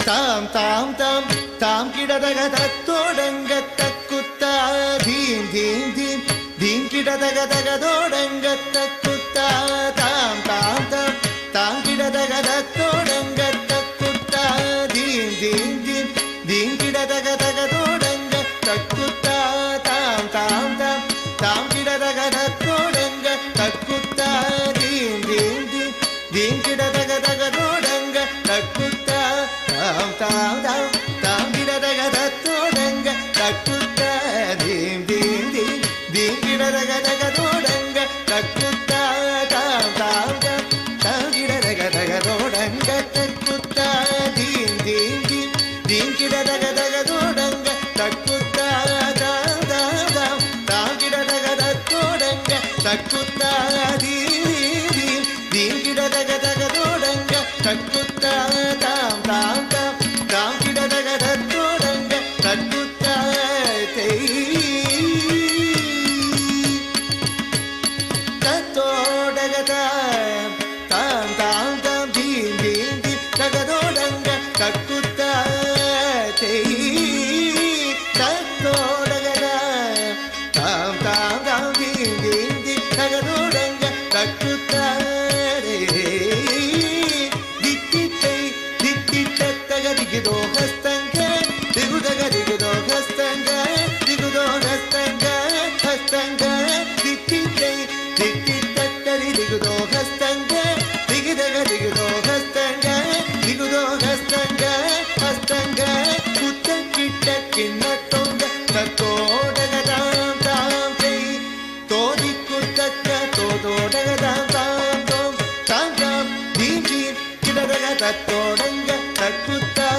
தாம் தாம் தாம் தாம் கிடதக தத்தோடங்க தக்குத்தா தீம் தீம் தீம் தீம் கிடதக தகதோடங்க தக்குத்தா தாம் தாம் தாம் தாம் கிடதக தத்தோடங்க தக்குத்தா தீம் தீம் தீம் தீம் கிடதக தகதோடங்க தக்குத்தா தாம் தாம் தாம் தாம் கிடதக தத்தோடங்க தக்குத்தா தீம் தீம் தீம் தீம் கிடதக தகதோடங்க தக்குத்தா தாம் தாம் தாம் தாம் கிடதக தத்தோடங்க தக்குத்தா தீம் தீம் தீம் தீம் கிடதக தகதோடங்க தக்குத்தா தாம் தாம் தாம் தாம் கிடதக தகதோடங்க தக்குத்தா தீம் தீம் தீம் தீம் கிடதக தகதோடங்க தக்குத்தா தாம் தாம் தாம் தாம் கிடதக தத்தோடங்க தக்குத்தா தீம் தீம் தீம் கிடதக தகதோடங்க தக்குத்தா தாம் தாம் தாம் தாம் கிடதக தத்தோடங்க தக்குத்தா தத்தோடக தாம் தாம் தாம் தாம் தீம் தீம் தீம் தகதோடங்க தக்குத்தா தத்தோடக தாம் தாம் தாம் தீம் தீம் தீம் தகதோடங்க தக்குத்தா ದಿಗಿದೋ ಹಸ್ತಂಗ ದಿಗುದಗ ದಿಗುದೋ ಹಸ್ತಂಗ ದಿಗುದೋ ಹಸ್ತಂಗ ಹಸ್ತಂಗ ದಿಕ್ಕಿದ್ದೆ ದಿಕ್ಕಿತ್ತರಿ ದಿಗುದೋ ಹಸ್ತಂಗ ದಿಗಿದಗ ದಿಗುದೋ ಹಸ್ತಂಗ ದಿಗುದೋ ಹಸ್ತಂಗ ಹಸ್ತಂಗ ಕುತ್ತ ಕಿಟ್ಟ ಕಿನ್ನ ತೊಂಗ ತೋಡಗ ತಾಂ ತಾಂ ಕೈ ತೋದಿ ಕುತ್ತಕ್ಕ ತೋದೋಡಗ ತಾಂ ತಾಂ ತೋಂ ತಾಂ ತಾಂ ದೀಂ ದೀಂ ಕಿಡದಗ ತತ್ತೋಡಂಗ ತಕ್ಕುತ್ತಾ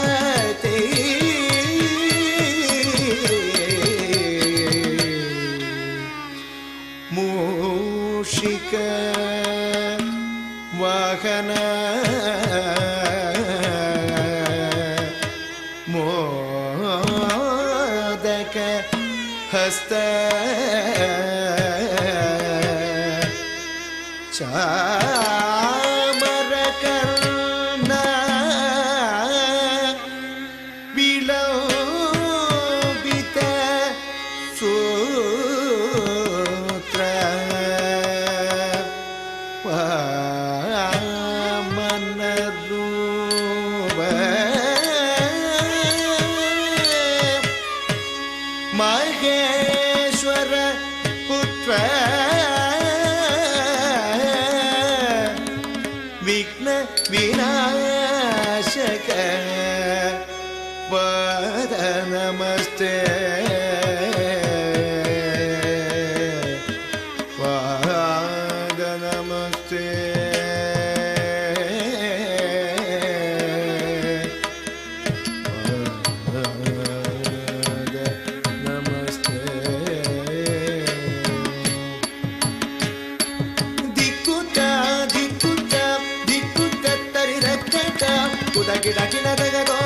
ಮೂಷಿಕ ವಾಹನ ಮೋದಕ ಹಸ್ತ ಚಾಮರ ಕರ್ಣ ವಿಲೋಬಿತ ಸೂತ್ರ ವಾಮನ ರೂಪ ಮಹೇಶ್ವರ ಪುತ್ರ ವಿಘ್ನ ವಿನಾಶಕ ಪಾದ ನಮಸ್ತೆ ಪಾದ ನಮಸ್ತೆ ಪಾದ ನಮಸ್ತೆ ದಿಕ್ಕುತ್ತ ದಿಕ್ಕುತ್ತ ದಿಕ್ಕುತ್ತ ತರಿರಕ್ಕಟ ಉದಗಿಡ ಕಿಣದಗದೋ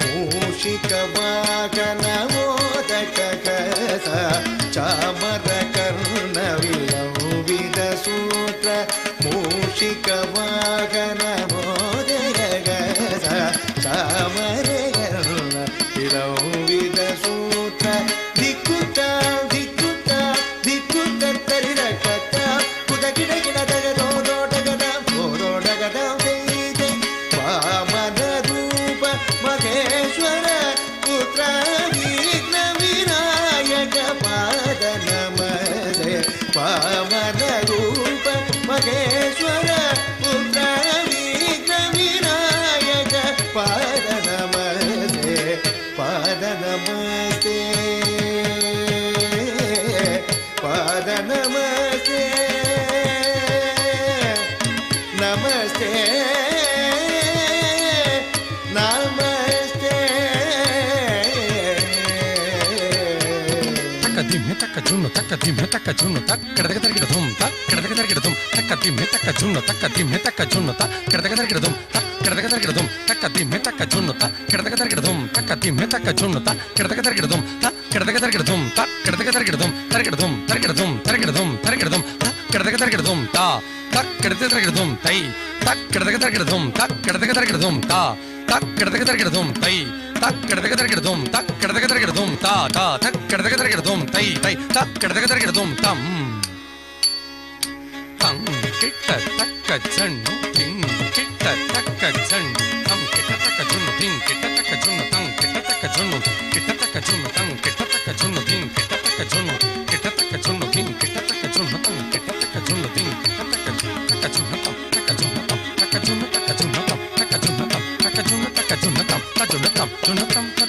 ಮೂಷಿಕ ವಾಹನ ಮೋದಕ ಕಸ ಚಾಮರ ಕರ್ಣ ವಿಲೋಬಿತ ಸೂತ್ರ ಮೂಷಿಕ ವಾಹನ ಮೋದಕ ಕಸ ಚಾಮರ ಕರ್ಣ ವಿಲೋಬಿತ ಸೂತ್ರ ದಿಕ್ಕುತ್ತ ದಿಕ್ಕುತ್ತ ದಿಕ್ಕುತ್ತ ತರಿರಕತ್ತ ಕುದಗಿಡ ಗಿಡದಗದೋ ದೋಡಗದ ಹೋದೋಡಗದ ವಾಮನ ರೂಪ ಮಹೇಶ್ವರ ಪುತ್ರ ವಿಘ್ನ ವಿನಾಯಕ ಪಾದ ನಮಸ್ತೆ ವಾಮನ ರೂಪ ಮಹೇಶ್ವರ ಪುತ್ರ ವಿಘ್ನ ವಿನಾಯಕ ಪಾದ ನಮಸ್ತೆ ಪಾದ ನಮಸ್ತೆ ಪಾದ ನಮಸ್ತೆ ನಮಸ್ತೆ ತಕ್ಕ ಜುನ್ನು ತಕ್ಕ ದಿಮ್ಮೆ ತಕ್ಕ ಜುನ್ನು ತಕ್ಕ ಕೆಡದಗ ತರಗಿಡ ಧುಮ್ ತಕ್ಕ ಕೆಡದಗ ತರಗಿಡ ಧುಮ್ ತಕ್ಕ ದಿಮ್ಮೆ ತಕ್ಕ ಜುನ್ನು ತಕ್ಕ ದಿಮ್ಮೆ ತಕ್ಕ ಜುನ್ನು ತಕ್ಕ ಕೆಡದಗ ತರಗಿಡ ಧುಮ್ ತಕ್ಕ ಕೆಡದಗ ತರಗಿಡ ಧುಮ್ ತಕ್ಕ ದಿಮ್ಮೆ ತಕ್ಕ ಜುನ್ನು ತಕ್ಕ ಕೆಡದಗ ತರಗಿಡ ಧುಮ್ ತಕ್ಕ ದಿಮ್ಮೆ ತಕ್ಕ ಜುನ್ನು ತಕ್ಕ ಕೆಡದಗ ತರಗಿಡ ಧುಮ್ ತಕ್ಕ ಕೆಡದಗ ತರಗಿಡ ಧುಮ್ ತಕ್ಕ ಕೆಡದಗ ತರಗಿಡ ಧುಮ್ ತರಗಿಡ ಧುಮ್ ತರಗಿಡ ಧುಮ್ ತರಗಿಡ ಧುಮ್ ತರಗಿಡ ಧುಮ್ ತಕ್ಕ ಕೆಡದಗ ತರಗಿಡ ಧುಮ್ ತಾ ತಕ್ಕ ಕೆಡದಗ ತರಗಿಡ ಧುಮ್ ತೈ ತಕ್ಕ ಕೆಡದಗ தரகிடதும் தக்கடதக தரகிடதும் தா தக்கடதக தரகிடதும் தை தக்கடதக தரகிடதும் தக்கடதக தரகிடதும் தா தா தக்கடதக தரகிடதும் தை தை தக்கடதக தரகிடதும் தம் தம் கிட்ட தக்க ஜன்னு திங் கிட்ட தக்க ஜன் தம் கிட்ட தக்க ஜன்னு திங் கிட்ட தக்க ஜன்னு தம் கிட்ட தக்க ஜன்னு கிட்ட தக்க ஜன்னு தம் கிட்ட தக்க ஜன்னு திங் கிட்ட தக்க ஜன்னு கிட்ட தக்க ஜன்னு திங் கிட்ட தக்க ஜன்னு தம் கிட்ட தக்க ஜன்னு திங் கிட்ட தக்க ஜன்னு தம் தக்க ஜன்னு தம் தக்க ஜன்னு தக்க ஜன்னு தம் தக்க ஜன்னு தம் தக்க ஜன்னு தக்க ஜன்னு தம் தக்க ஜன்னு தம் ஜன்னு தம்